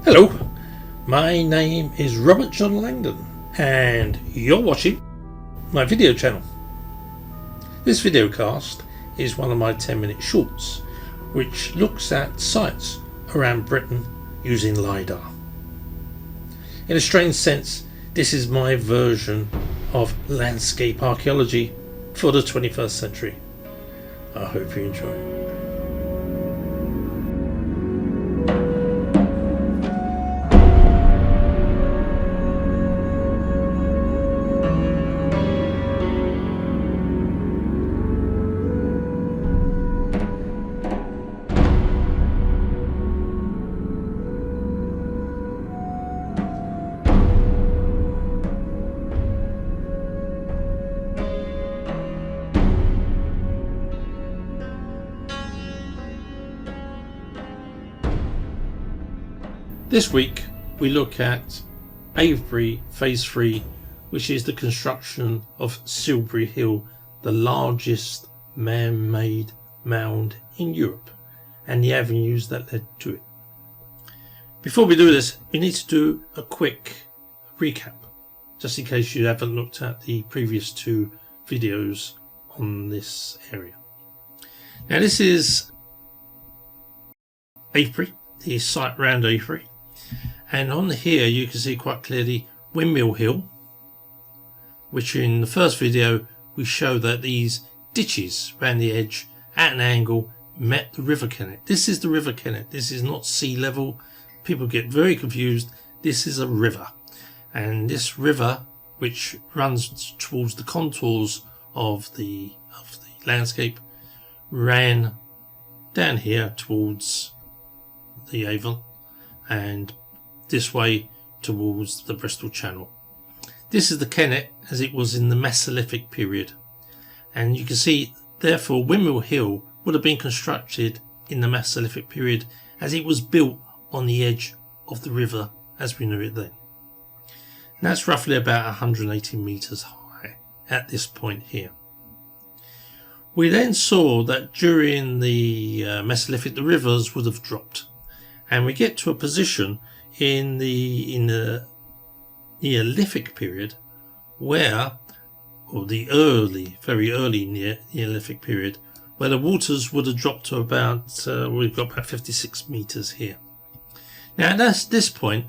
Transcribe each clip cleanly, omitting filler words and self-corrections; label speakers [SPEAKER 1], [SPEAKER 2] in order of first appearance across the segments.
[SPEAKER 1] Hello, my name is Robert John Langdon and you're watching my video channel. This videocast is one of my 10-minute shorts which looks at sites around Britain using LiDAR. In a strange sense, this is my version of landscape archaeology for the 21st century. I hope you enjoy. This week we look at Avebury Phase 3, which is the construction of Silbury Hill, the largest man-made mound in Europe, and the avenues that led to it. Before we do this, we need to do a quick recap, just in case you haven't looked at the previous two videos on this area. Now this is Avebury, the site around Avebury. And on here you can see quite clearly Windmill Hill, which in the first video we show that these ditches around the edge at an angle met the River Kennet. This is the River Kennet. This is not sea level. People get very confused. This is a river, and this river, which runs towards the contours of the landscape, ran down here towards the Avon and this way towards the Bristol Channel. This is the Kennet as it was in the Mesolithic period, and you can see therefore Windmill Hill would have been constructed in the Mesolithic period as it was built on the edge of the river as we knew it then. And that's roughly about 180 metres high at this point here. We then saw that during the Mesolithic the rivers would have dropped, and we get to a position in the Neolithic period where, or the very early Neolithic period, where the waters would have dropped to about, we've got about 56 metres here. Now at this point,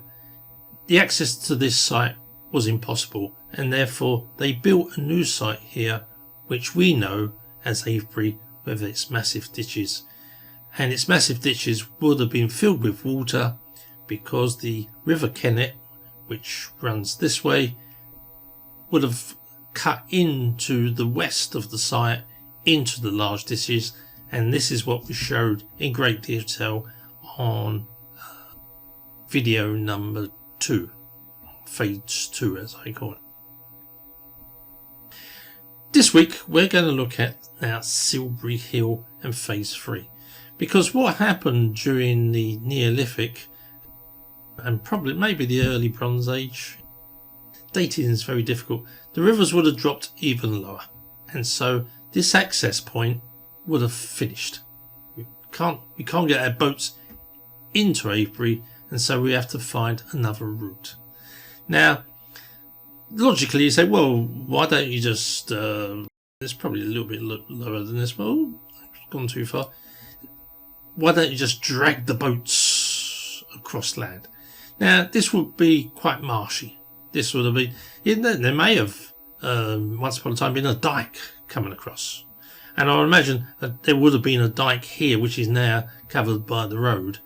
[SPEAKER 1] the access to this site was impossible, and therefore they built a new site here, which we know as Avebury, with its massive ditches. And its massive ditches would have been filled with water because the River Kennet, which runs this way, would have cut into the west of the site into the large ditches, and this is what we showed in great detail on video number 2, phase 2 as I call it. This week we're going to look at now Silbury Hill and phase 3. Because what happened during the Neolithic and probably maybe the early Bronze Age, dating is very difficult, the rivers would have dropped even lower, and so this access point would have finished. We can't get our boats into Avebury, and so we have to find another route. Now logically you say, well, why don't you just it's probably a little bit lower than this, well, I've gone too far. Why don't you just drag the boats across land? Now this would be quite marshy. This would have been, there may have once upon a time been a dike coming across, and I would imagine that there would have been a dike here which is now covered by the road,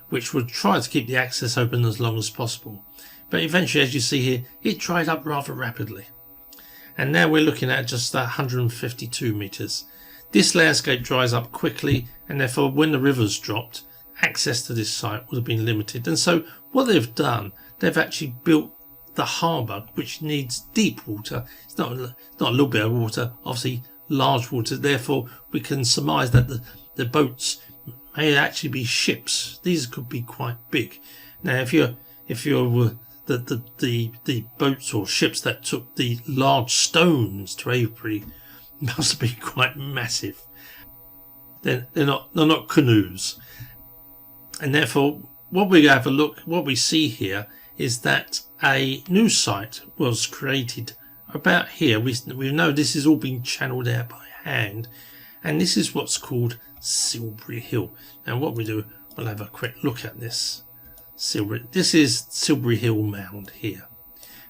[SPEAKER 1] which would try to keep the access open as long as possible. But eventually, as you see here, it dried up rather rapidly, and now we're looking at just 152 metres. This landscape dries up quickly, and therefore when the rivers dropped, access to this site would have been limited. And so what they've done, they've actually built the harbour, which needs deep water. It's not a little bit of water, obviously large water. Therefore we can surmise that the boats may actually be ships. These could be quite big. Now if you're the boats or ships that took the large stones to Avebury must be quite massive. They're not canoes, and therefore what we have a look, what we see here is that a new site was created about here. We know this has all been channeled out by hand, and this is what's called Silbury Hill. Now what we do, we'll have a quick look at this. This is Silbury Hill mound here.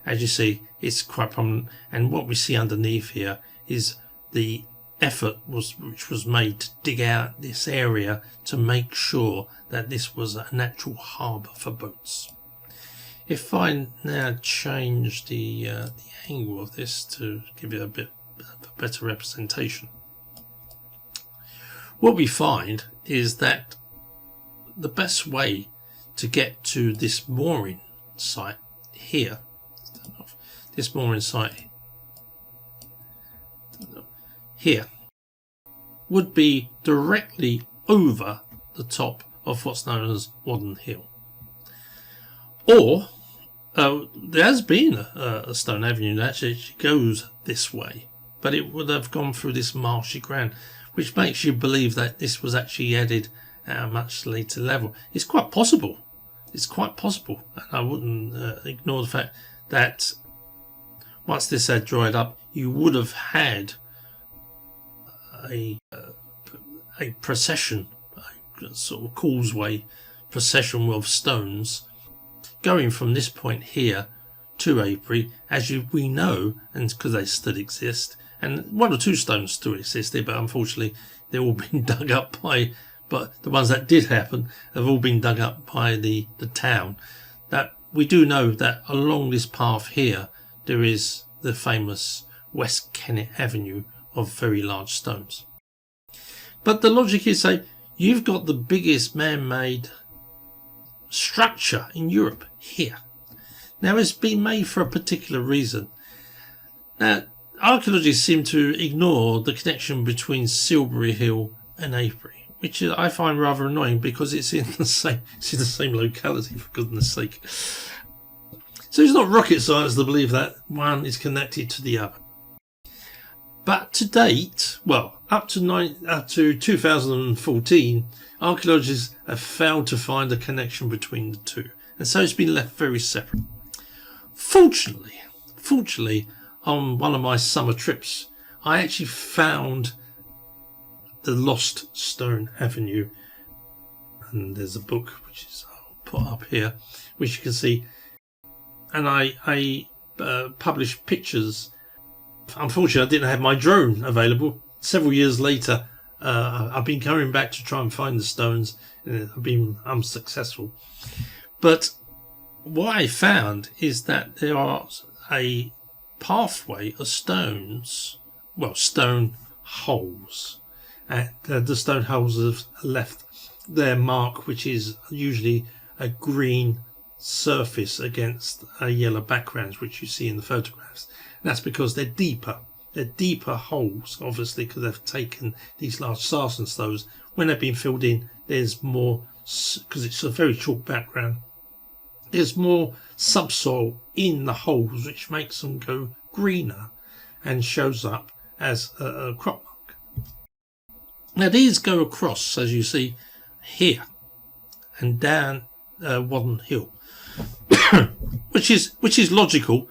[SPEAKER 1] As you see, it's quite prominent, and what we see underneath here is the effort which was made to dig out this area to make sure that this was an actual harbour for boats. If I now change the angle of this to give it a bit of a better representation, what we find is that the best way to get to this mooring site here, this mooring site here, would be directly over the top of what's known as Waden Hill. Or there has been a stone avenue that actually goes this way, but it would have gone through this marshy ground, which makes you believe that this was actually added at a much later level. It's quite possible. It's quite possible, and I wouldn't ignore the fact that once this had dried up, you would have had a procession, a sort of causeway procession of stones going from this point here to Avebury, as we know, and because they still exist, and one or two stones still exist there, but unfortunately they're all been dug up by, but the ones that did happen have all been dug up by the town. That we do know that along this path here there is the famous West Kennet Avenue of very large stones. But the logic is, say, you've got the biggest man-made structure in Europe here. Now it's been made for a particular reason. Now archaeologists seem to ignore the connection between Silbury Hill and Avebury, which I find rather annoying because it's in the same locality, for goodness sake. So it's not rocket science to believe that one is connected to the other. But to date, well, up to 2014, archaeologists have failed to find a connection between the two, and so it's been left very separate. Fortunately, on one of my summer trips, I actually found the lost stone avenue, and there's a book which is I'll put up here, which you can see, and I published pictures. Unfortunately, I didn't have my drone available. Several years later, I've been going back to try and find the stones, and I've been unsuccessful. But what I found is that there are a pathway of stones, well, stone holes, and the stone holes have left their mark, which is usually a green surface against a yellow background, which you see in the photographs. And that's because they're deeper. They're deeper holes, obviously, because they've taken these large sarsen stones. When they've been filled in, there's more, because it's a very chalk background, there's more subsoil in the holes, which makes them go greener and shows up as a crop mark. Now these go across, as you see here, and down Waden Hill, which is logical,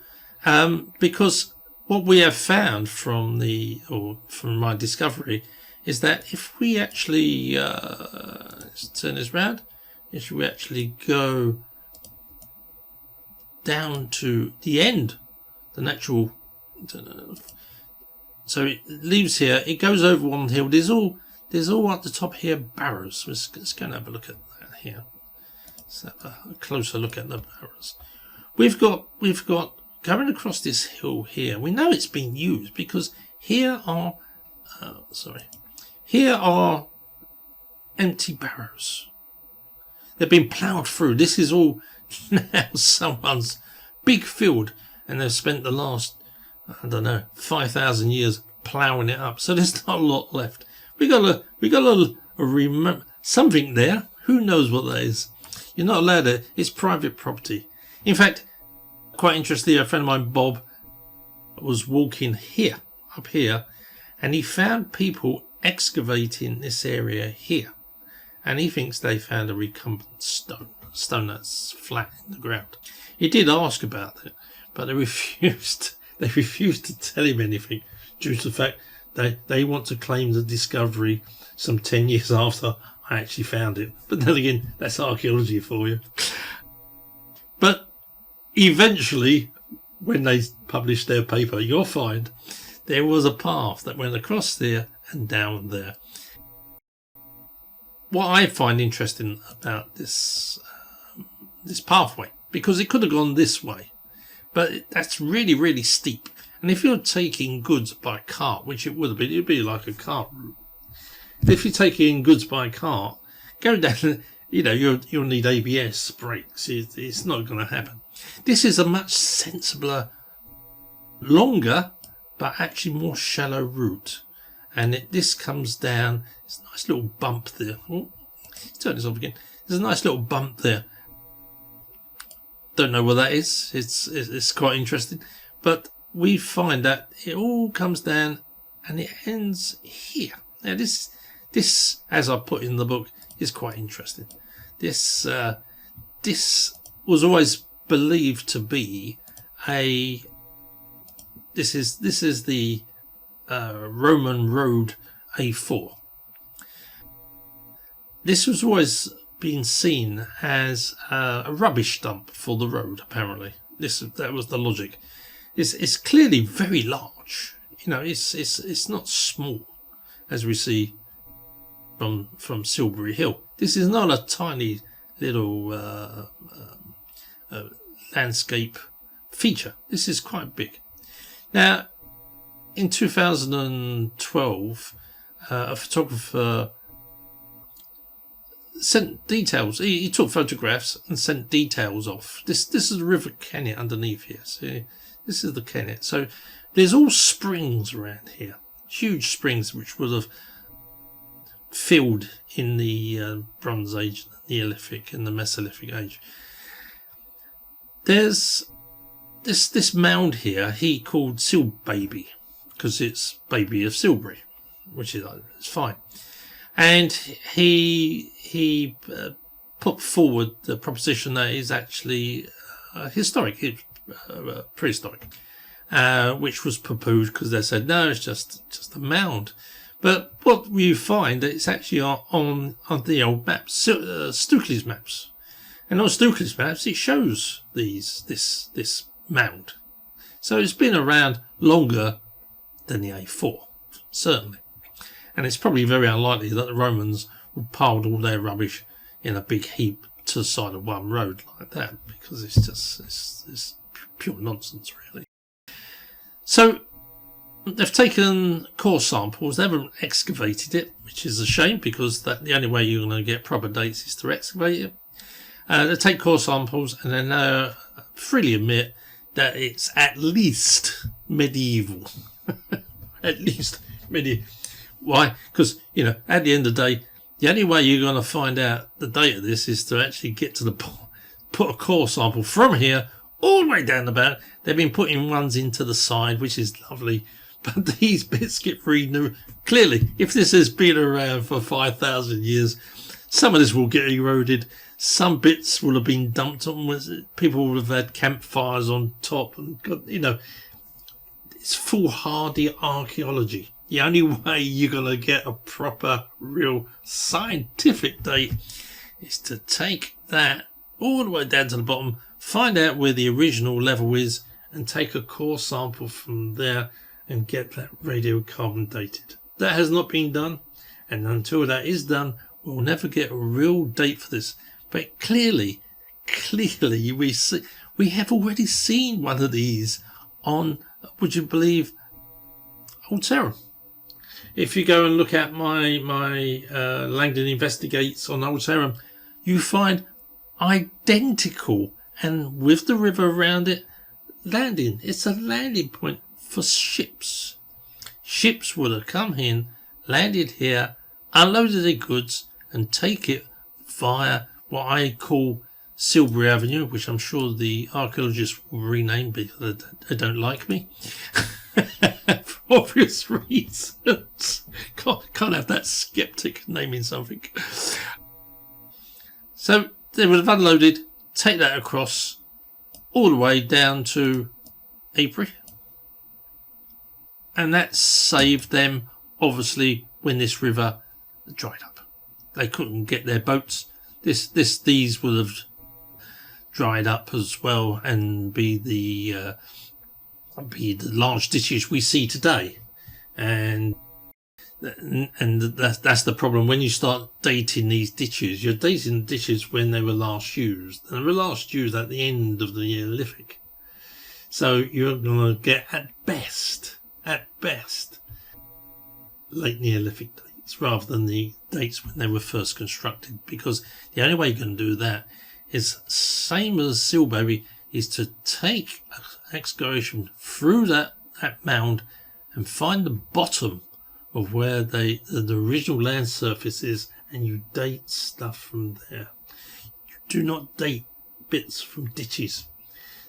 [SPEAKER 1] because what we have found from my discovery is that if we actually let's turn this round, if we actually go down to the end, the natural, so it leaves here, it goes over one hill. There's all at the top here barrows. Let's go and have a look at that here. Let's have a closer look at the barrows. We've got going across this hill here. We know it's been used because here are empty barrows. They've been ploughed through. This is all now someone's big field, and they've spent the last, I don't know, 5,000 years ploughing it up. So there's not a lot left. We got a remember something there. Who knows what that is? You're not allowed it. It's private property. In fact, quite interestingly, a friend of mine, Bob, was walking up here, and he found people excavating this area here, and he thinks they found a recumbent stone. stone that's flat in the ground. He did ask about it, but they refused. They refused to tell him anything due to the fact they want to claim the discovery some 10 years after I actually found it. But then again, that's archaeology for you. But eventually, when they published their paper, you'll find there was a path that went across there and down there. What I find interesting about this pathway, because it could have gone this way, but that's really, really steep. And if you're taking goods by cart, which it would have been, it'd be like a cart route. If you're taking goods by cart, go down, you'll need ABS brakes. It's not going to happen. This is a much sensibler, longer, but actually more shallow route. And this comes down. There's a nice little bump there. Oh, let's turn this off again. There's a nice little bump there. Don't know what that is. It's quite interesting. But we find that it all comes down and it ends here. Now this, as I put in the book, is quite interesting. This was always believed to be this is the Roman road A4. This was always been seen as a rubbish dump for the road. Apparently, that was the logic. It's clearly very large. It's not small, as we see from Silbury Hill. This is not a tiny little landscape feature. This is quite big. Now, in 2012, a photographer sent details. He took photographs and sent details off. This is the River Kennet underneath here. See, this is the Kennet. So there's all springs around here, huge springs which would have filled in the Bronze Age, the Neolithic, and the Mesolithic age. There's this mound here he called Silbaby, because it's baby of Silbury, which is fine. And he put forward the proposition that is actually historic, prehistoric, which was poo-pooed because they said no, it's just a mound. But what you find that it's actually on the old maps, Stukely's maps, and on Stukely's maps it shows this mound. So it's been around longer than the A4, certainly. And it's probably very unlikely that the Romans piled all their rubbish in a big heap to the side of one road like that, because it's pure nonsense, really. So they've taken core samples. They haven't excavated it, which is a shame, because the only way you're going to get proper dates is to excavate it. They take core samples and they now freely admit that it's at least medieval. At least medieval. Why? Because, at the end of the day, the only way you're going to find out the date of this is to actually get to put a core sample from here all the way down the back. They've been putting ones into the side, which is lovely, but these bits get very new. Clearly, if this has been around for 5,000 years, some of this will get eroded. Some bits will have been dumped on. People will have had campfires on top, and it's foolhardy archaeology. The only way you're going to get a proper, real scientific date is to take that all the way down to the bottom, find out where the original level is, and take a core sample from there and get that radiocarbon dated. That has not been done, and until that is done, we'll never get a real date for this. But clearly we have already seen one of these on, would you believe, Old Sarum. If you go and look at my Langdon Investigates on Old Sarum, you find identical, and with the river around it, landing. It's a landing point for ships. Ships would have come in, landed here, unloaded their goods, and take it via what I call Silbury Avenue, which I'm sure the archaeologists will rename because they don't like me. For obvious reasons. Can't have that skeptic naming something. So they would have unloaded, take that across all the way down to Avebury, and that saved them obviously when this river dried up. They couldn't get their boats. These would have dried up as well and be the large ditches we see today, and that's the problem. When you start dating these ditches, you're dating ditches when they were last used, and they were last used at the end of the Neolithic. So you're going to get at best late Neolithic dates rather than the dates when they were first constructed, because the only way you can do that is same as Silbury, is to take excavation through that mound and find the bottom of where the original land surface is, and you date stuff from there. You do not date bits from ditches.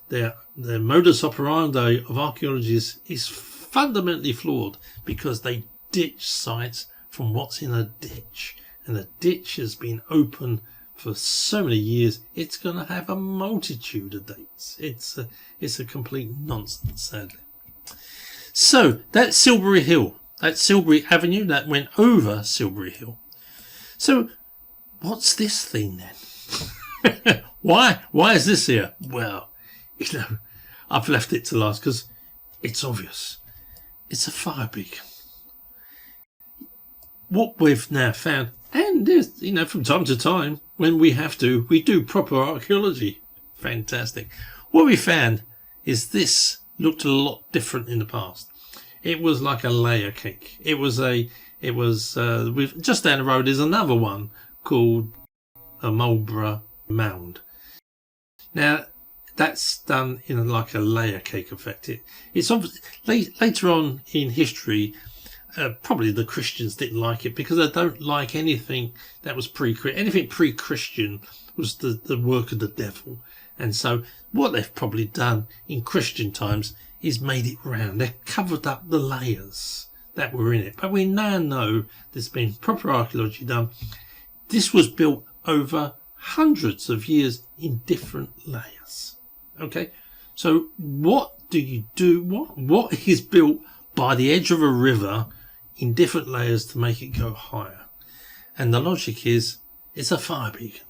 [SPEAKER 1] The modus operandi of archaeologists is fundamentally flawed, because they ditch sites from what's in a ditch, and a ditch has been open for so many years. It's going to have a multitude of dates. It's a complete nonsense, sadly. So that's Silbury Hill. That's Silbury Avenue that went over Silbury Hill. So what's this thing then? Why is this here? Well, I've left it to last because it's obvious. It's a fire beacon. What we've now found, and there's, from time to time, when we have to, we do proper archaeology. Fantastic. What we found is this looked a lot different in the past. It was like a layer cake. Just down the road is another one called a Marlborough mound. Now, that's done in like a layer cake effect. It's obviously later on in history. Probably the Christians didn't like it, because they don't like anything that was anything pre-Christian was the work of the devil. And so what they've probably done in Christian times is made it round. They've covered up the layers that were in it. But we now know there's been proper archaeology done. This was built over hundreds of years in different layers. Okay, so what do you do? What is built by the edge of a river in different layers to make it go higher? And the logic is, it's a fire beacon.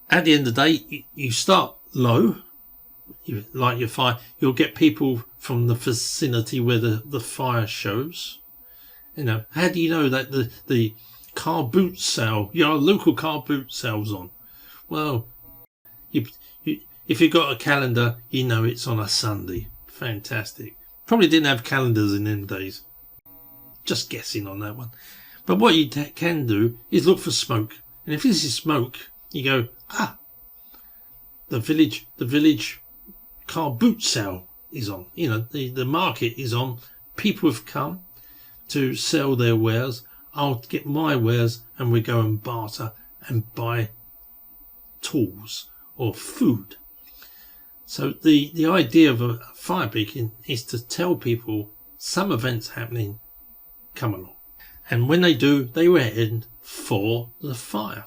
[SPEAKER 1] At the end of the day, you start low, you light your fire. You'll get people from the vicinity where the fire shows. How do you know that the car boot sale, your local car boot sale's on? Well, if you've got a calendar, you know it's on a Sunday. Fantastic. Probably didn't have calendars in them days. Just guessing on that one. But what you can do is look for smoke. And if this is smoke, you go, the village car boot sale is on. The market is on. People have come to sell their wares. I'll get my wares, and we go and barter and buy tools or food. So the idea of a fire beacon is to tell people some event's happening, come along. And when they do, they will head for the fire.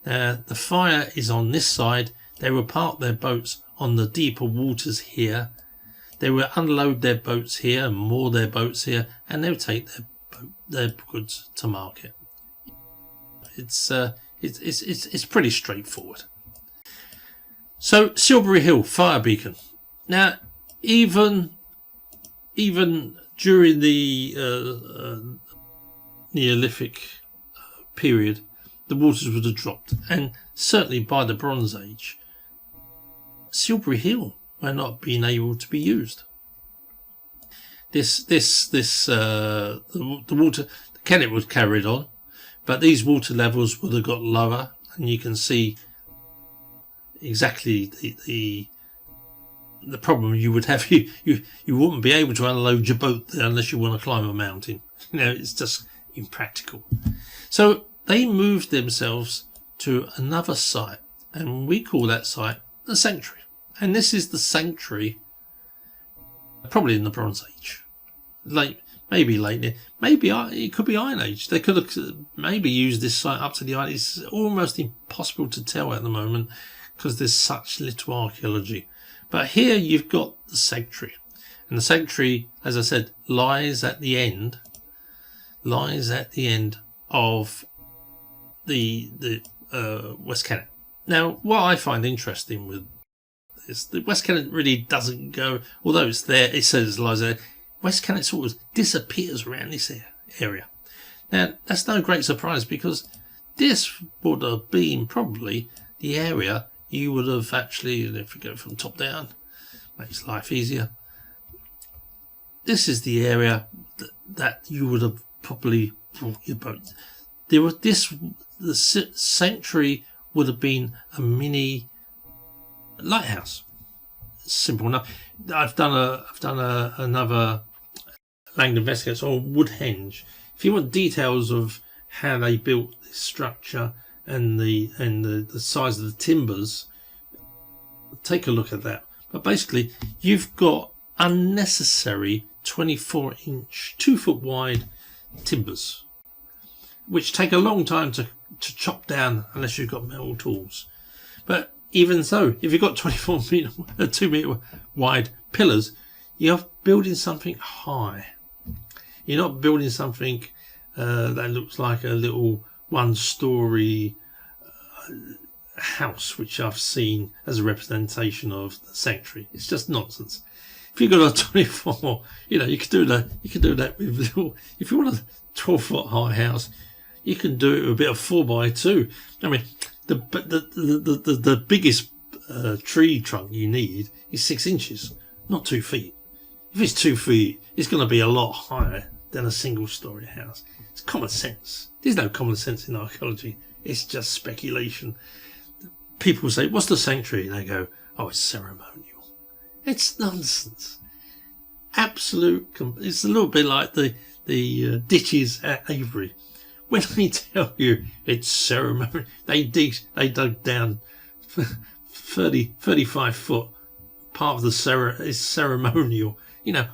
[SPEAKER 1] The fire is on this side. They will park their boats on the deeper waters here. They will unload their boats here and moor their boats here, and they'll take their goods to market. It's pretty straightforward. So Silbury Hill fire beacon. Now, even during the Neolithic period, the waters would have dropped, and certainly by the Bronze Age, Silbury Hill may not have been able to be used. The water, the Kennet was carried on, but these water levels would have got lower, and you can see exactly the problem you would have. You wouldn't be able to unload your boat there unless you want to climb a mountain. It's just impractical. So they moved themselves to another site, and we call that site the sanctuary. And this is the sanctuary, probably in the Bronze Age. maybe late. Maybe it could be Iron Age. They could have maybe used this site up to the Iron Age. It's almost impossible to tell at the moment because there's such little archaeology. But here you've got the sanctuary, and the sanctuary, as I said, lies at the end of the West Kennet. Now, what I find interesting with this, the West Kennet really doesn't go, although it's there, it says it lies there. West Kennet sort of disappears around this area. Now, that's no great surprise because this would have been probably the area you would have actually, if we go from top down, makes life easier. This is the area that you would have probably brought your boat. The sanctuary would have been a mini lighthouse. Simple enough. I've done another Langdon Investigates on Woodhenge. If you want details of how they built this structure and the size of the timbers, take a look at that. But basically, you've got unnecessary 24-inch, 2-foot wide timbers, which take a long time to chop down unless you've got metal tools. But even so, if you've got 2 meter wide pillars, you're building something high. You're not building something that looks like a little one-story house, which I've seen as a representation of the sanctuary. It's just nonsense. If you've got a 24, you could do that. You could do that with little. If you want a 12-foot high house, you can do it with a bit of 4x2. I mean, the biggest tree trunk you need is 6 inches, not 2 feet. If it's 2 feet, it's going to be a lot higher than a single-story house. It's common sense. There's no common sense in archaeology. It's just speculation. People say, "What's the sanctuary?" And they go, "Oh, it's ceremonial." It's nonsense. Absolute. It's a little bit like the ditches at Avebury. When I tell you it's ceremonial, they dug down 35 foot. Part of the is ceremonial.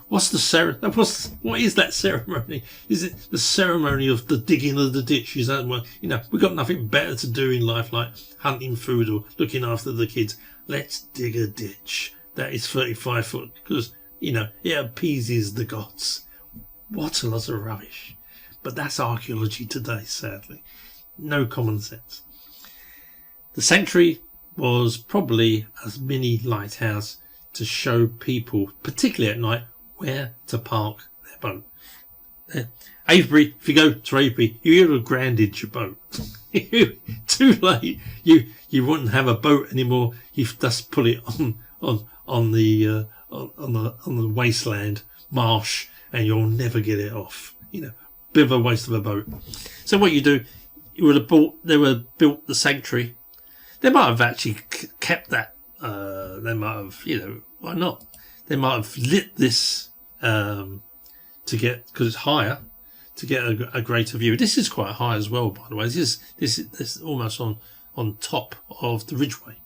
[SPEAKER 1] What is that ceremony? Is it the ceremony of the digging of the ditches? We've got nothing better to do in life like hunting food or looking after the kids. Let's dig a ditch that is 35 foot because, it appeases the gods. What a lot of rubbish. But that's archaeology today, sadly. No common sense. The sanctuary was probably a mini lighthouse to show people, particularly at night, where to park their boat. Avebury, if you go to Avebury, you would have grounded your boat. Too late. You wouldn't have a boat anymore. You've just put it on the wasteland marsh, and you'll never get it off. Bit of a waste of a boat. So what you do, they would have built the sanctuary. They might have actually kept that. They might have, why not? They might have lit this to get, because it's higher, to get a greater view. This is quite high as well, by the way. This is almost on top of the ridgeway.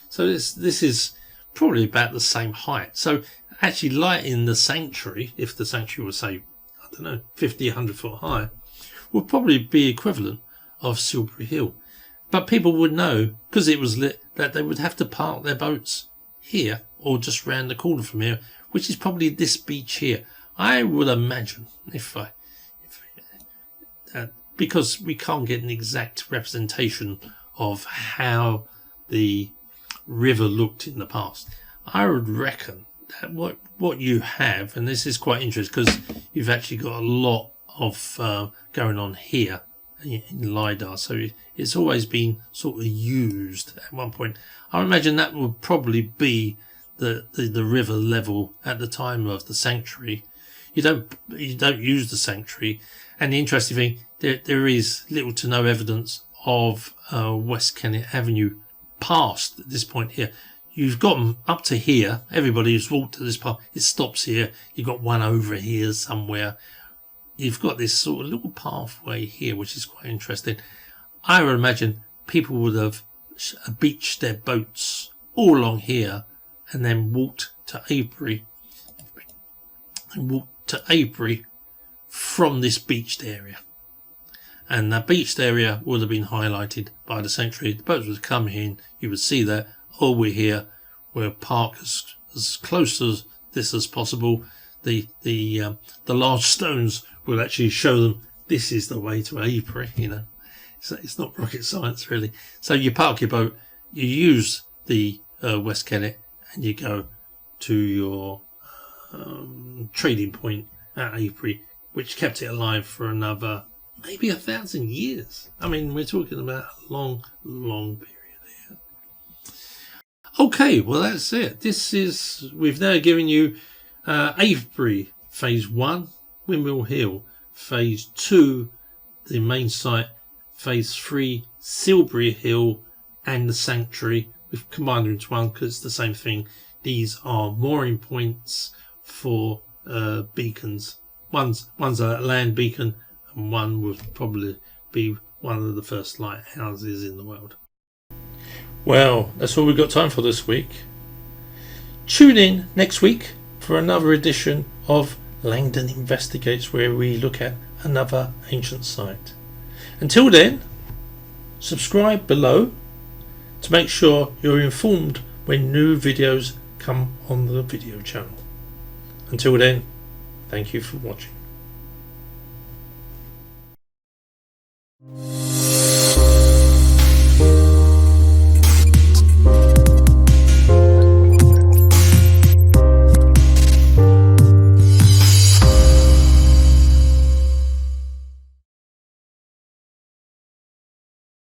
[SPEAKER 1] So this is probably about the same height. So actually lighting the sanctuary, if the sanctuary was, say, 50, 100 foot high, would probably be equivalent of Silbury Hill. But people would know, because it was lit, that they would have to park their boats here or just round the corner from here, which is probably this beach here. I would imagine, because we can't get an exact representation of how the river looked in the past, I would reckon that what you have, and this is quite interesting because you've actually got a lot of going on here in LiDAR, so it's always been sort of used at one point. I imagine that would probably be the river level at the time of the sanctuary. You don't use the sanctuary, and the interesting thing, there is little to no evidence of West Kennet Avenue past this point here. You've got them up to here. Everybody who's walked to this part, it stops here. You've got one over here somewhere. You've got this sort of little pathway here, which is quite interesting. I would imagine people would have beached their boats all along here and then walked to Avebury and walked to Avebury from this beached area. And that beached area would have been highlighted by the sanctuary. The boats would come in, you would see that, oh, we're here, we're parked as close to this as possible. The large stones will actually show them this is the way to Avebury, you know. So it's not rocket science really. So you park your boat, you use the West Kennet, and you go to your trading point at Avebury, which kept it alive for another maybe 1,000 years. I mean, we're talking about a long period here. Okay, well that's it. We've now given you Avebury Phase 1, Windmill Hill, Phase 2, the main site, Phase 3, Silbury Hill, and the sanctuary. We've combined them into one because it's the same thing. These are mooring points for beacons. One's a land beacon, and one would probably be one of the first lighthouses in the world. Well, that's all we've got time for this week. Tune in next week for another edition of Langdon Investigates, where we look at another ancient site. Until then, subscribe below to make sure you're informed when new videos come on the video channel. Until then, thank you for watching.